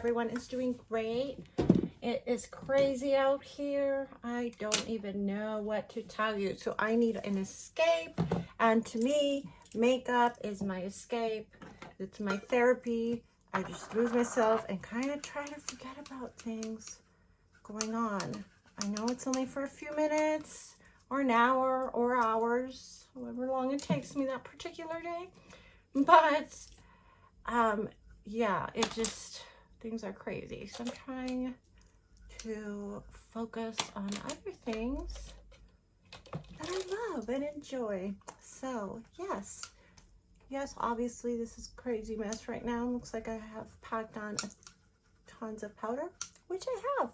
everyone is doing great. It is crazy out here. I don't even know what to tell you. So I need an escape. And to me, makeup is my escape. It's my therapy. I just lose myself and kind of try to forget about things going on. I know it's only for a few minutes or an hour or hours, however long it takes me that particular day. But yeah, it just, things are crazy. So I'm trying to focus on other things that I love and enjoy. So yes, obviously this is a crazy mess right now. Looks like I have packed on tons of powder, which I have.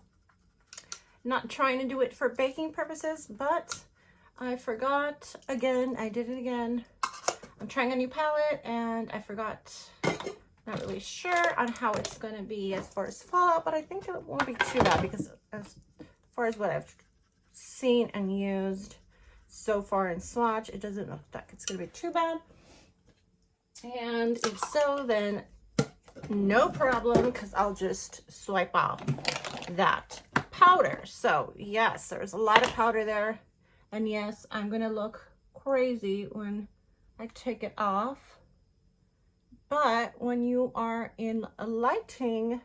Not trying to do it for baking purposes, but I forgot again. I did it again. I'm trying a new palette and I forgot. Not really sure on how it's going to be as far as fallout, but I think it won't be too bad because as far as what I've seen and used so far in swatch, it doesn't look like it's going to be too bad. And if so, then no problem, because I'll just swipe off that powder. So yes, there's a lot of powder there, and yes, I'm gonna look crazy when I take it off, but when you are in a lighting,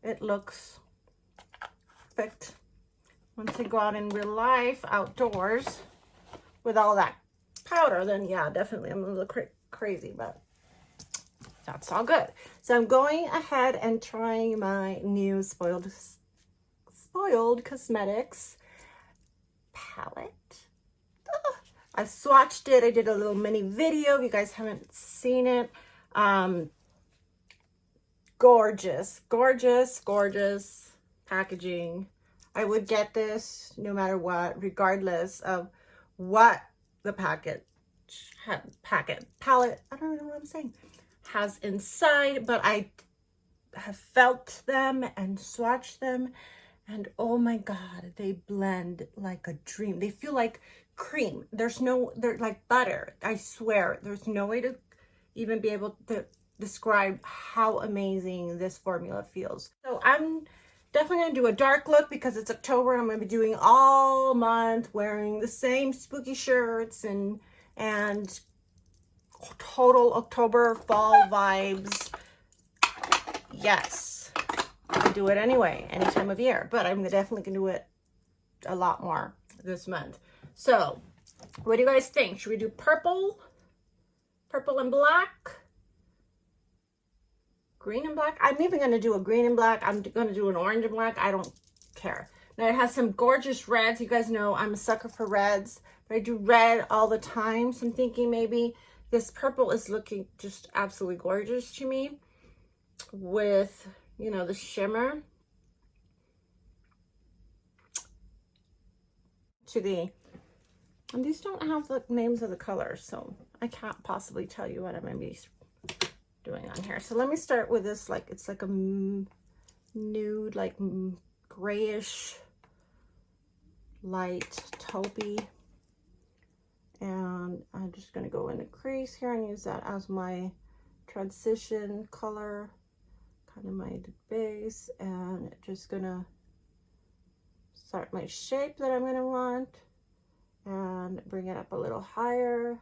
it looks perfect. Once I go out in real life outdoors with all that powder, then yeah, definitely I'm gonna look crazy, but that's all good. So I'm going ahead and trying my new Spoiled Cosmetics palette. I swatched it. I did a little mini video. If you guys haven't seen it, gorgeous, gorgeous, gorgeous packaging. I would get this no matter what, regardless of what the palette, I don't know what I'm saying, has inside, but I have felt them and swatched them, and oh my god, they blend like a dream. They feel like cream. They're like butter. I swear, there's no way to even be able to describe how amazing this formula feels. So I'm definitely gonna do a dark look because it's October and I'm gonna be doing all month wearing the same spooky shirts and total October fall vibes. Yes, I do it anyway, any time of year, but I'm definitely gonna do it a lot more this month. So what do you guys think? Should we do purple and black, green and black? I'm even gonna do a green and black. I'm gonna do an orange and black. I don't care. Now it has some gorgeous reds. You guys know I'm a sucker for reds, but I do red all the time. So I'm thinking maybe this purple is looking just absolutely gorgeous to me with, you know, the shimmer to the, and these don't have the names of the colors, so I can't possibly tell you what I'm going to be doing on here. So let me start with this, like, it's like a nude, like grayish, light taupey. And I'm just going to go in the crease here and use that as my transition color, kind of my base, and just going to start my shape that I'm going to want and bring it up a little higher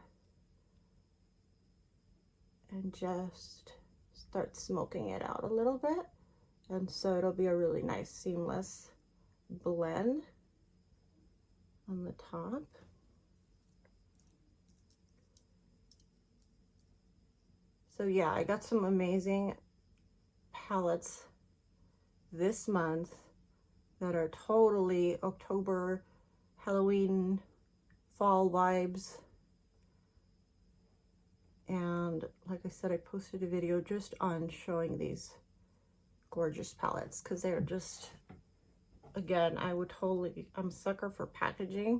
and just start smoking it out a little bit. And so it'll be a really nice seamless blend on the top. So yeah, I got some amazing palettes this month that are totally October, Halloween, fall vibes. And like I said, I posted a video just on showing these gorgeous palettes because they're just, again, I'm a sucker for packaging,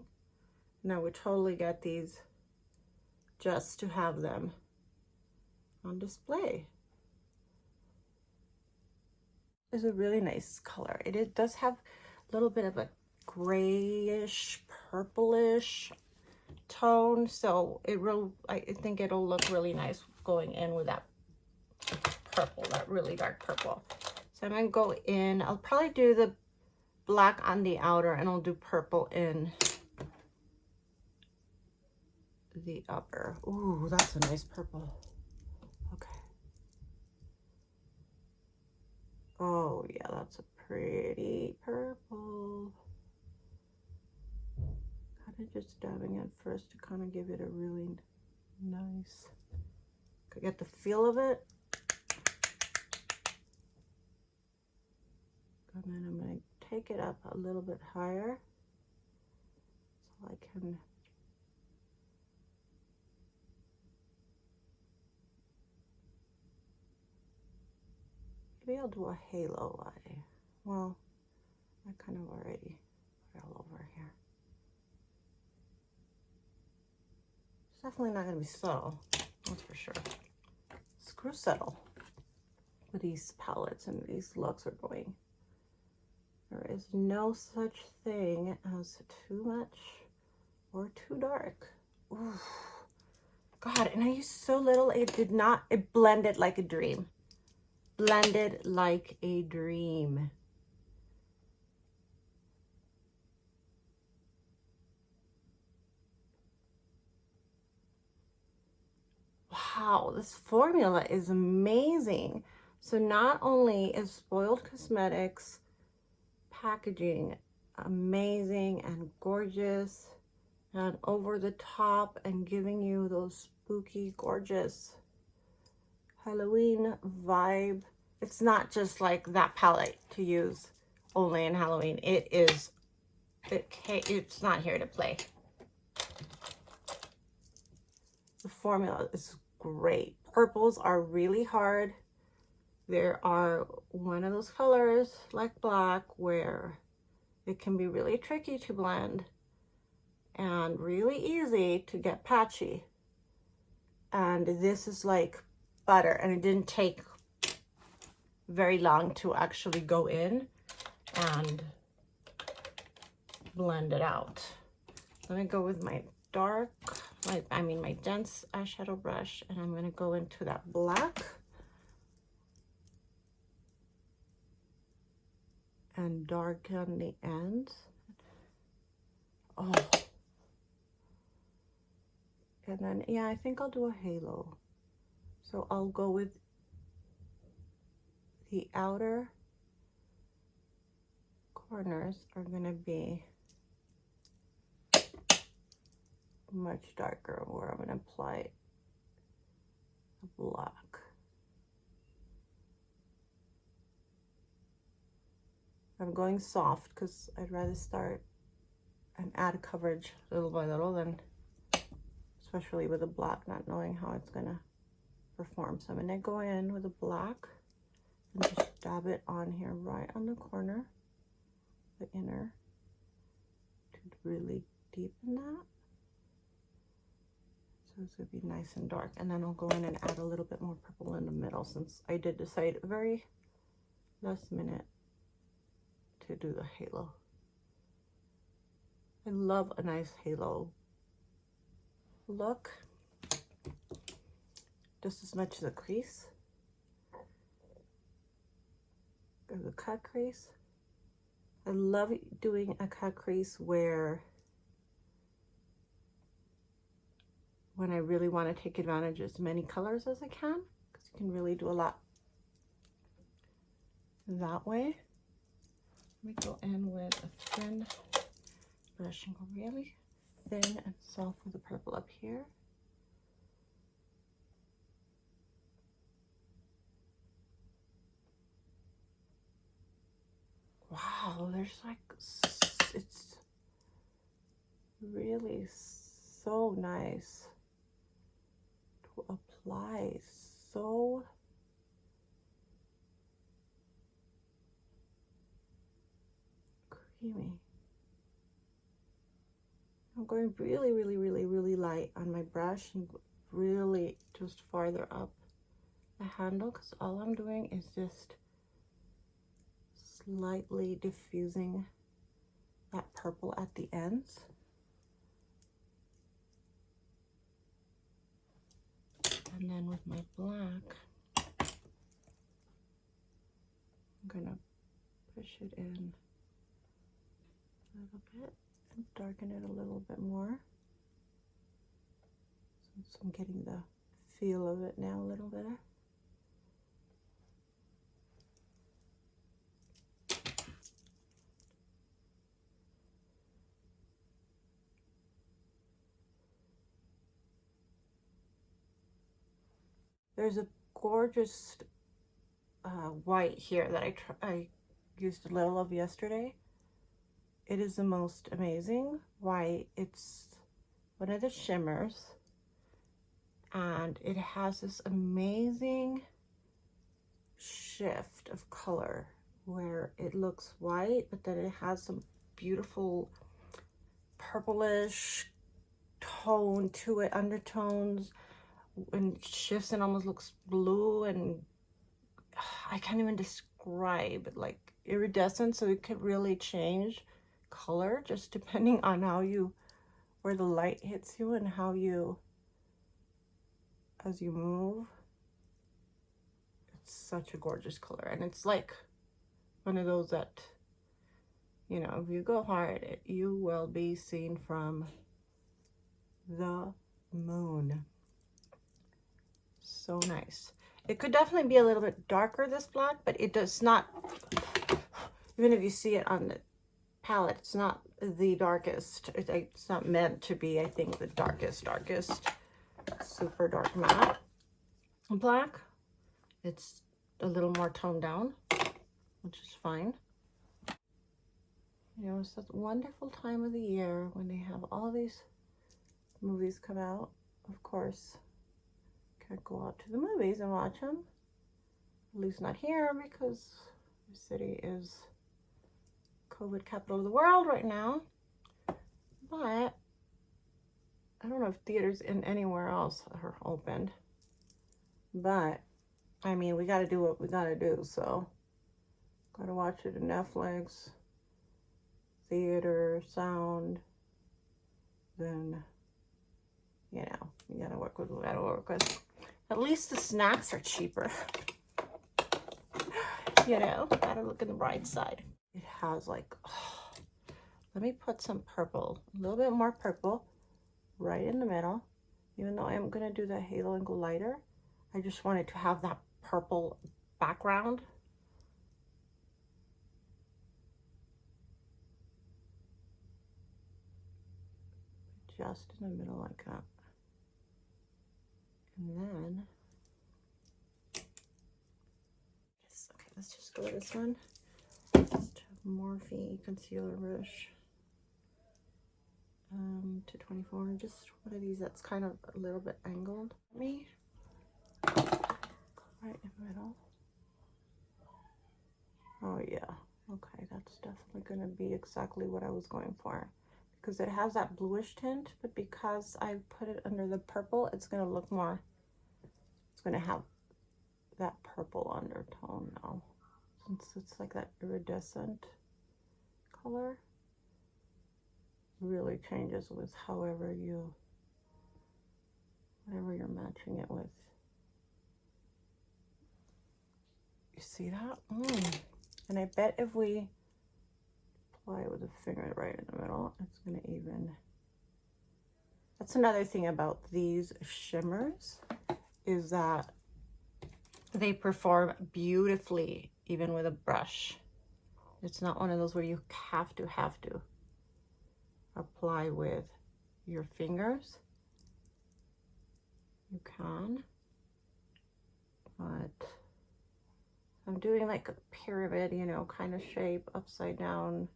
and I would totally get these just to have them on display. It's a really nice color. It does have a little bit of a grayish, purplish tone, so I think it'll look really nice going in with that purple, that really dark purple. So I'm gonna go in, I'll probably do the black on the outer and I'll do purple in the upper. Ooh, that's a nice purple. Okay. Oh yeah, that's a pretty purple. Kind of just dabbing it first to kind of give it a really nice, get the feel of it. And then I'm going to take it up a little bit higher so I can maybe I'll do a halo eye. Well, I kind of already put it all over here. It's definitely not going to be subtle, that's for sure. Screw subtle with these palettes and these looks are going. There is no such thing as too much or too dark. Ooh. God, and I used so little, it blended like a dream. Blended like a dream. Wow, this formula is amazing. So not only is Spoiled Cosmetics packaging amazing and gorgeous and over the top and giving you those spooky, gorgeous Halloween vibe. It's not just like that palette to use only in Halloween. It's not here to play. The formula is great. Purples are really hard. There are one of those colors like black where it can be really tricky to blend and really easy to get patchy. And this is like butter, and it didn't take very long to actually go in and blend it out. Let me go with my dark, my dense eyeshadow brush, and I'm gonna go into that black and darken the ends. Oh. And then, yeah, I think I'll do a halo. So I'll go with the outer corners are gonna be much darker where I'm gonna apply the black. I'm going soft because I'd rather start and add coverage little by little than, especially with the black, not knowing how it's gonna perform. So I'm gonna go in with the black and just dab it on here right on the corner, the inner, to really deepen that. So it's gonna be nice and dark. And then I'll go in and add a little bit more purple in the middle since I did decide very last minute to do the halo. I love a nice halo look, just as much as a crease, or the cut crease. I love doing a cut crease where when I really want to take advantage of as many colors as I can, because you can really do a lot that way. Let me go in with a thin brush and go really thin and soft with the purple up here. Wow, there's like, it's really so nice to apply, so creamy. I'm going really, really, really, really light on my brush and really just farther up the handle, because all I'm doing is just slightly diffusing that purple at the ends. And then with my black, gonna push it in a little bit and darken it a little bit more. So I'm getting the feel of it now a little better. There's a gorgeous white here that I used a little of yesterday. It is the most amazing white. It's one of the shimmers, and it has this amazing shift of color where it looks white, but then it has some beautiful purplish tone to it, undertones, and shifts and almost looks blue, and I can't even describe it, like iridescent, so it could really change color just depending on how you, where the light hits you and how you, as you move. It's such a gorgeous color, and it's like one of those that, you know, if you go hard, you will be seen from the moon. So nice. It could definitely be a little bit darker, this black, but it does not, even if you see it on the palette, it's not the darkest. It's not meant to be, I think, the darkest super dark matte black. It's a little more toned down, which is fine. You know, it's that wonderful time of the year when they have all these movies come out. Of course, can't go out to the movies and watch them. At least not here, because the city is COVID capital of the world right now. But I don't know if theaters in anywhere else are opened. But I mean, we got to do what we got to do. So got to watch it in Netflix, theater, sound. Then, you know, you got to work with what we got to work with. At least the snacks are cheaper. You know, gotta look at the bright side. It has like, oh, let me put some purple, a little bit more purple right in the middle. Even though I'm gonna do the halo and go lighter, I just wanted to have that purple background. Just in the middle like that. And then, okay, let's just go with this one. Morphe Concealer Brush. To 24, just one of these that's kind of a little bit angled. Me, right in the middle. Oh yeah, okay, that's definitely going to be exactly what I was going for, because it has that bluish tint, but because I put it under the purple, it's going to look more, it's going to have that purple undertone now, since it's like that iridescent color. Really changes with however you, whatever you're matching it with. You see that? And I bet if we apply it with a finger right in the middle, it's gonna even. That's another thing about these shimmers, is that they perform beautifully even with a brush. It's not one of those where you have to apply with your fingers. You can, but I'm doing like a pyramid, you know, kind of shape, upside down,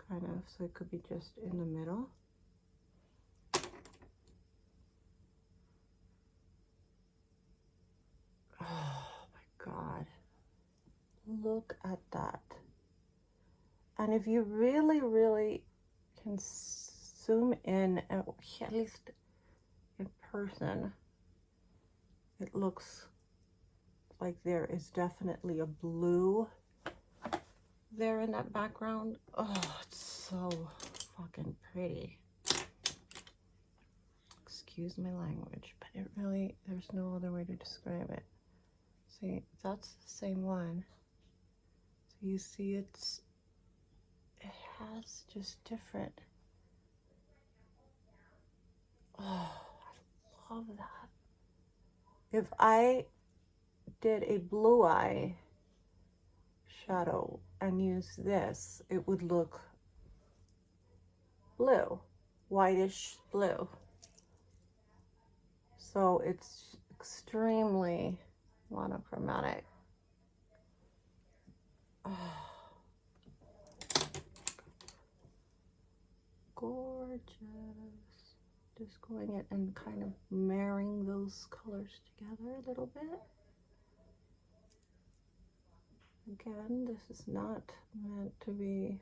kind of, so it could be just in the middle. Oh my God, look at that. And if you really can zoom in, at least in person, it looks like there is definitely a blue there in that background. Oh, it's so fucking pretty. Excuse my language, but it really, there's no other way to describe it. See, that's the same one. So you see it has just different. Oh, I love that. If I did a blue eye shadow and use this, it would look blue, whitish blue. So it's extremely monochromatic. Oh, gorgeous. Just going in and kind of marrying those colors together a little bit. Again, this is not meant to be,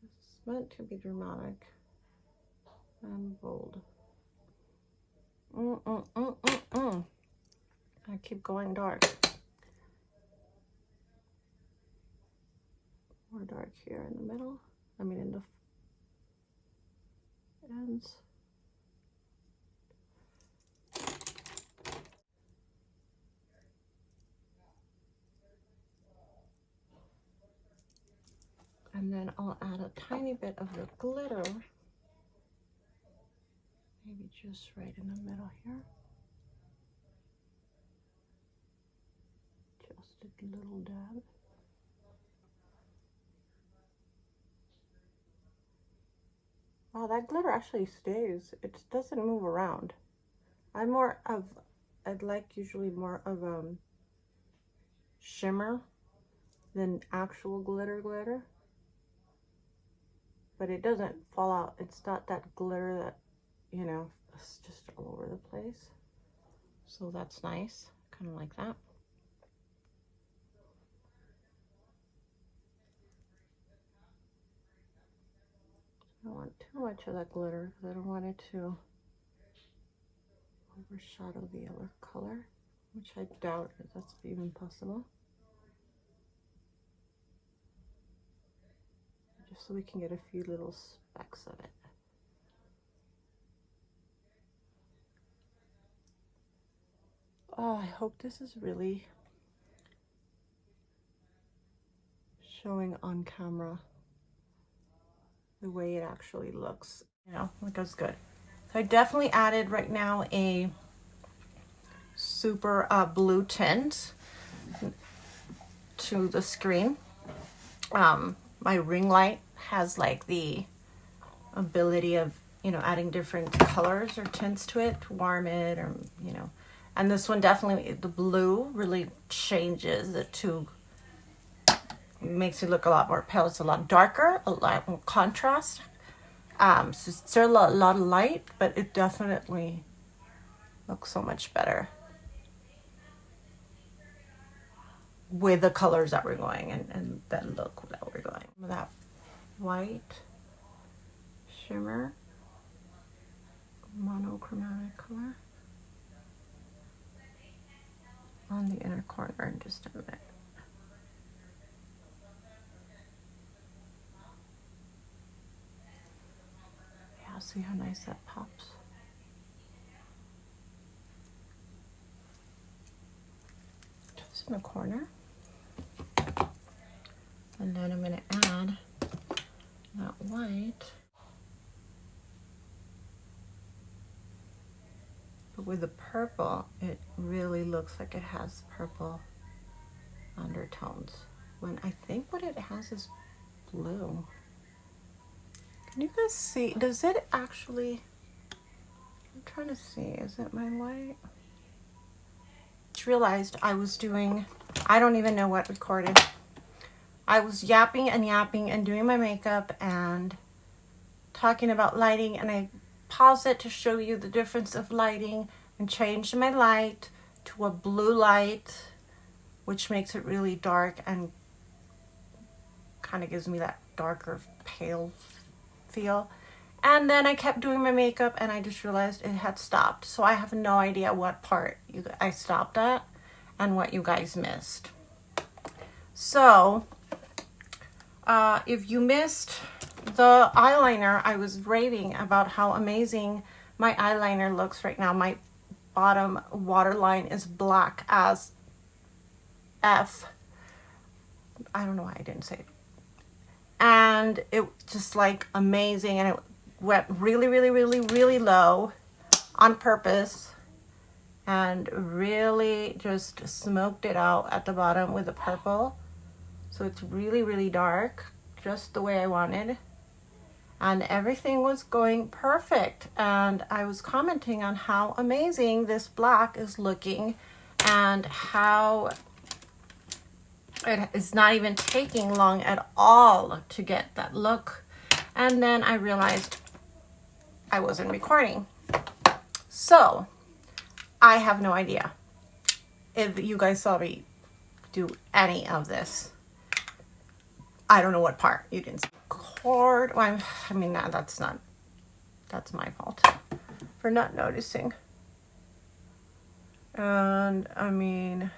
this is meant to be dramatic and bold. I keep going dark. More dark here in the middle. I mean in the ends. And then I'll add a tiny bit of the glitter. Maybe just right in the middle here. Just a little dab. Oh, that glitter actually stays. It doesn't move around. I'd like usually more of shimmer than actual glitter. But it doesn't fall out. It's not that glitter that, you know, it's just all over the place. So that's nice, kind of like that. I don't want too much of that glitter because I don't want it to overshadow the other color, which I doubt if that's even possible. Just so we can get a few little specks of it. Oh, I hope this is really showing on camera the way it actually looks. You know, it goes good. So I definitely added right now a super blue tint to the screen. My ring light has like the ability of, you know, adding different colors or tints to it to warm it, or, you know, and this one definitely, the blue really changes the two, makes it look a lot more pale. It's a lot darker, a lot more contrast. So it's still a lot of light, but it definitely looks so much better with the colors that we're going and that look that we're going. That white shimmer, monochromatic color on the inner corner in just a minute. Yeah, see how nice that pops. Just in the corner. And then I'm going to add that white. But with the purple, it really looks like it has purple undertones. When I think what it has is blue. Can you guys see? Does it actually? I'm trying to see. Is it my light? Just realized I was doing, I don't even know what recorded. I was yapping and doing my makeup and talking about lighting, and I paused it to show you the difference of lighting and changed my light to a blue light, which makes it really dark and kind of gives me that darker pale feel. And then I kept doing my makeup and I just realized it had stopped. So I have no idea what part I stopped at and what you guys missed. So if you missed the eyeliner, I was raving about how amazing my eyeliner looks right now. My bottom waterline is black as F. I don't know why I didn't say it. And it just like amazing, and it went really, really, really, really low on purpose and really just smoked it out at the bottom with the purple. So it's really, really dark, just the way I wanted. And everything was going perfect. And I was commenting on how amazing this black is looking and how it is not even taking long at all to get that look. And then I realized I wasn't recording. So I have no idea if you guys saw me do any of this. I don't know what part you didn't see. Cord, well, I mean, that's my fault for not noticing. And I mean,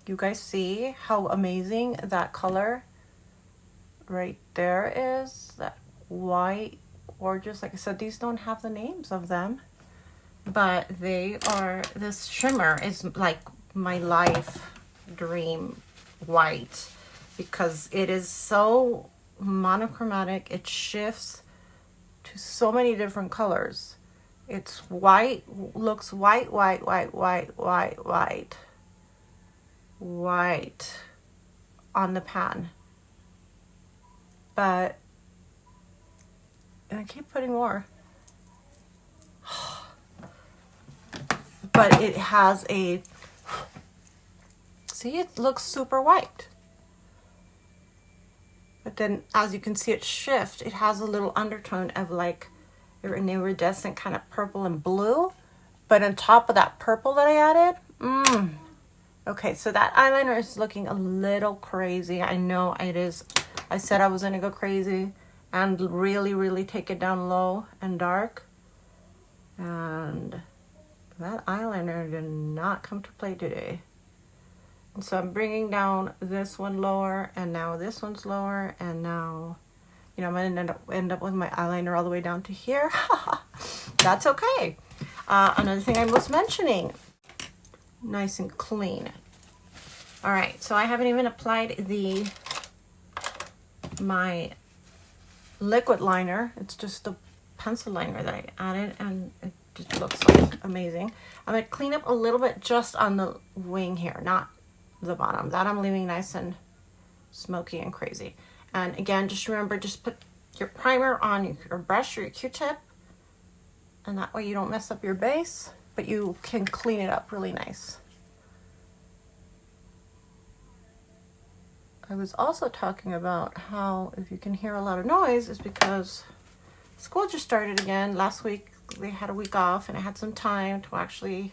you guys see how amazing that color right there is? That white, gorgeous. Like I said, these don't have the names of them, but they are, this shimmer is like my life dream white, because it is so monochromatic. It shifts to so many different colors. It's white, looks white, white, white, white, white, white, white on the pan. But, and I keep putting more. But it has a, see, it looks super white. But then as you can see it shift, it has a little undertone of like an iridescent kind of purple and blue. But on top of that purple that I added, okay, so that eyeliner is looking a little crazy. I know it is. I said I was gonna go crazy and really, really take it down low and dark. And that eyeliner did not come to play today. And so I'm bringing down this one lower, and now this one's lower, and now, you know, I'm gonna end up with my eyeliner all the way down to here. That's okay. Another thing I was mentioning, nice and clean. All right, so I haven't even applied my liquid liner. It's just the pencil liner that I added, and it just looks like amazing. I'm gonna clean up a little bit just on the wing here, not the bottom. That I'm leaving nice and smoky and crazy. And again, just remember, just put your primer on your brush or your Q-tip, and that way you don't mess up your base, but you can clean it up really nice. I was also talking about how if you can hear a lot of noise, is because school just started again. Last week they had a week off, and I had some time to actually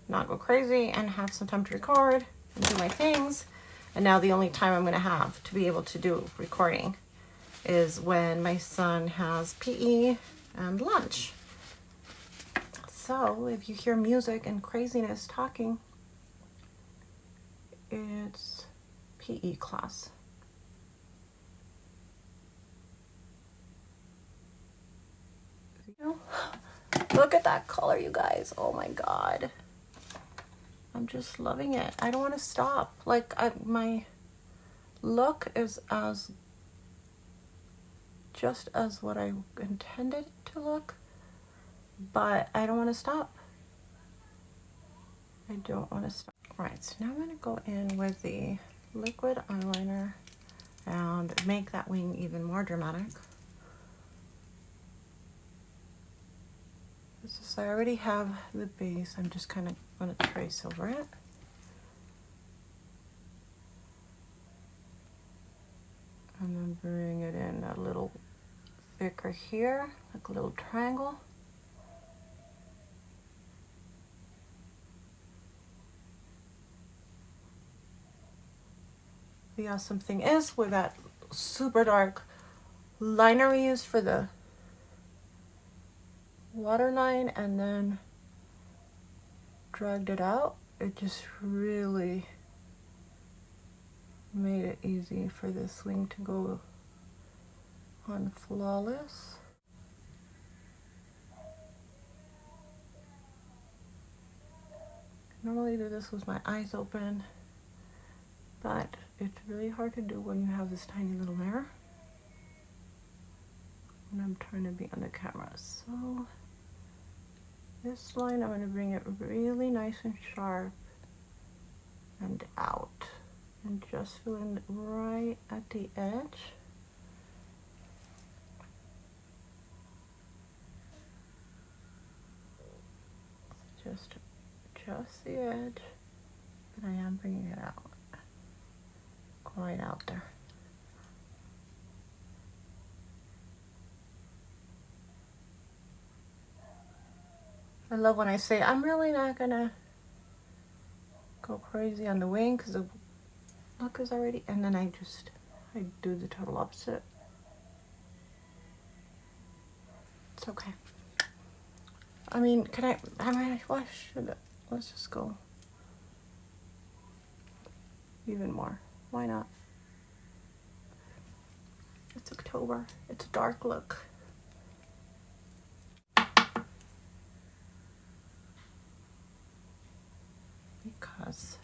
not go crazy and have some time to record and do my things. And now the only time I'm gonna have to be able to do recording is when my son has PE and lunch. So if you hear music and craziness talking, it's PE class. Look at that color, you guys. Oh my God. I'm just loving it. I don't want to stop. Like my look is just as what I intended to look, but I don't want to stop. I don't want to stop. All right, so now I'm going to go in with the liquid eyeliner and make that wing even more dramatic. So I already have the base. I'm just kind of going to trace over it. And then bring it in a little thicker here, like a little triangle. The awesome thing is, with that super dark liner we used for the waterline and then dragged it out, it just really made it easy for this wing to go on flawless. normally do this with my eyes open, but it's really hard to do when you have this tiny little mirror. And I'm trying to be on the camera. So this line, I'm going to bring it really nice and sharp and out. And just fill in right at the edge. Just the edge, but I am bringing it out, quite out there. I love when I say I'm really not gonna go crazy on the wing because the look is already, and then I do the total opposite. It's okay. I mean, why should I? Let's just go even more. Why not? It's October. It's a dark look. Because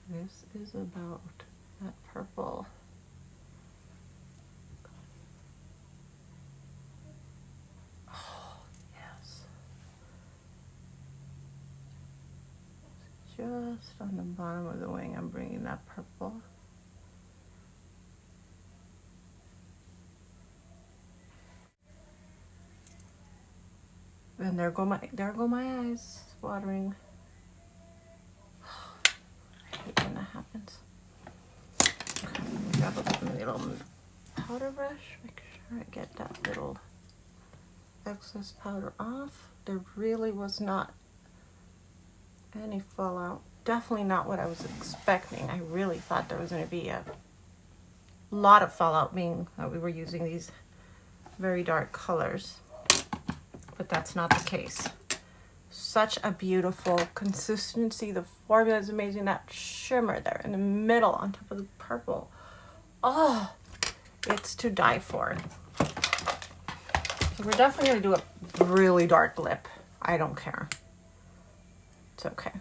this is about that purple. Oh, yes. Just on the bottom of the wing, I'm bringing that purple. And there go my eyes watering. I hate when that happens. Okay, grab a little powder brush. Make sure I get that little excess powder off. There really was not any fallout. Definitely not what I was expecting. I really thought there was going to be a lot of fallout, being that we were using these very dark colors. But that's not the case. Such a beautiful consistency. The formula is amazing. That shimmer there in the middle on top of the purple. Oh, it's to die for. So we're definitely going to do a really dark lip. I don't care. It's okay.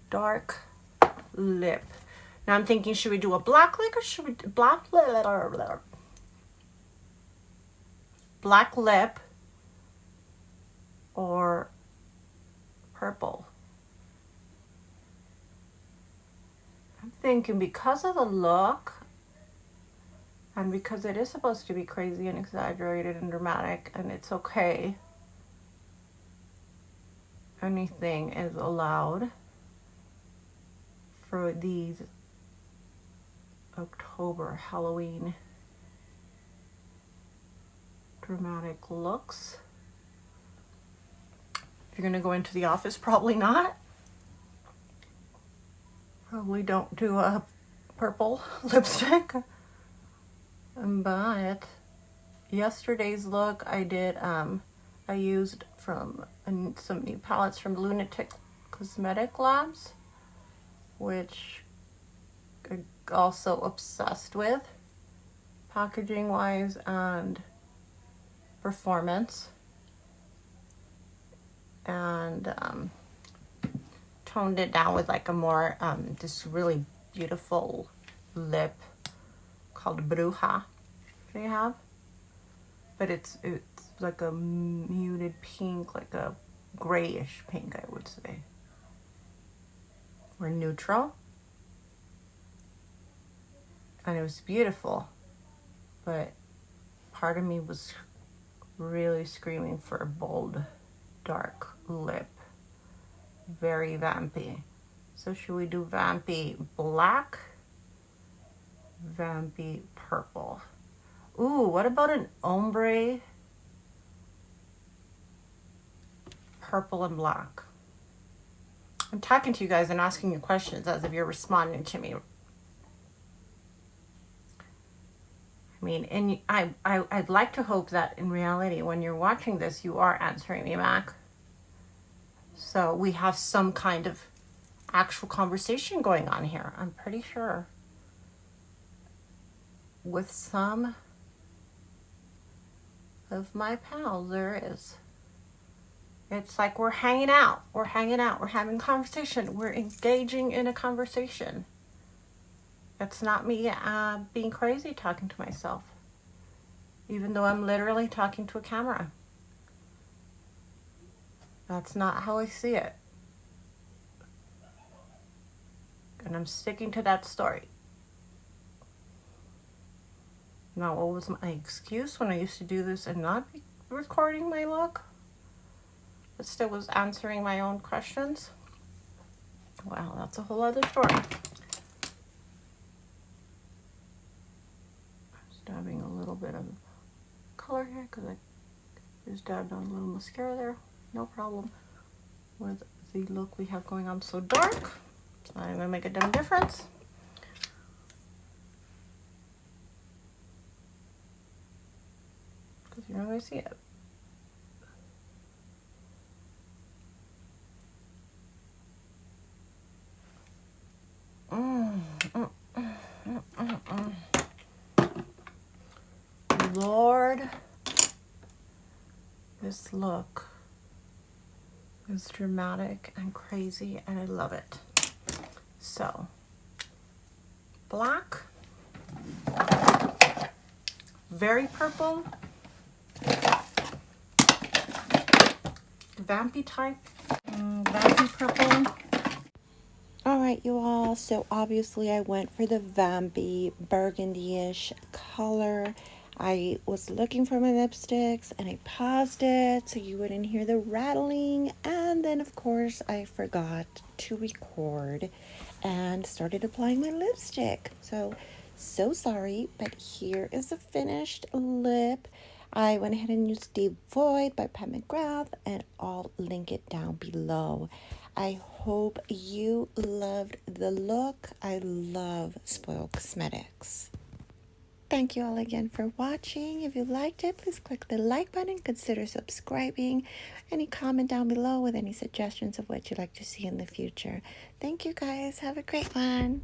Dark lip. Now I'm thinking, should we do a black lip or should we do black lip or purple? I'm thinking because of the look and because it is supposed to be crazy and exaggerated and dramatic, and it's okay, anything is allowed for these October Halloween dramatic looks. If you're gonna go into the office, probably not. Probably don't do a purple lipstick. But yesterday's look, I used from some new palettes from Lunatic Cosmetic Labs, which I'm also obsessed with, packaging wise and performance, and toned it down with like a more this really beautiful lip called Bruja they have, but it's like a muted pink, like a grayish pink, I would say, or neutral, and it was beautiful, but part of me was really screaming for a bold dark lip, very vampy. So should we do vampy black, vampy purple? Ooh, what about an ombre purple and black? I'm talking to you guys and asking you questions as if you're responding to me. I mean, and I'd like to hope that in reality, when you're watching this, you are answering me back. So we have some kind of actual conversation going on here. I'm pretty sure with some of my pals there is. It's like we're hanging out, we're having conversation, we're engaging in a conversation. It's not me being crazy talking to myself, even though I'm literally talking to a camera. That's not how I see it. And I'm sticking to that story. Now, what was my excuse when I used to do this and not be recording my look, but still was answering my own questions? Well, that's a whole other story. Just dabbing a little bit of color here because I just dabbed on a little mascara there. No problem with the look we have going on so dark. It's not even gonna make a damn difference. Because you're not gonna see it. Lord, this look is dramatic and crazy and I love it. So, black, very purple, vampy type, vampy purple. Alright, you all, so obviously I went for the vampy burgundy-ish color. I was looking for my lipsticks and I paused it so you wouldn't hear the rattling, and then of course I forgot to record and started applying my lipstick. So sorry, but here is the finished lip. I went ahead and used Deep Void by Magrath, and I'll link it down below. I hope you loved the look. I love Spoiled Cosmetics. Thank you all again for watching. If you liked it, please click the like button. Consider subscribing. Any comment down below with any suggestions of what you'd like to see in the future. Thank you guys. Have a great one.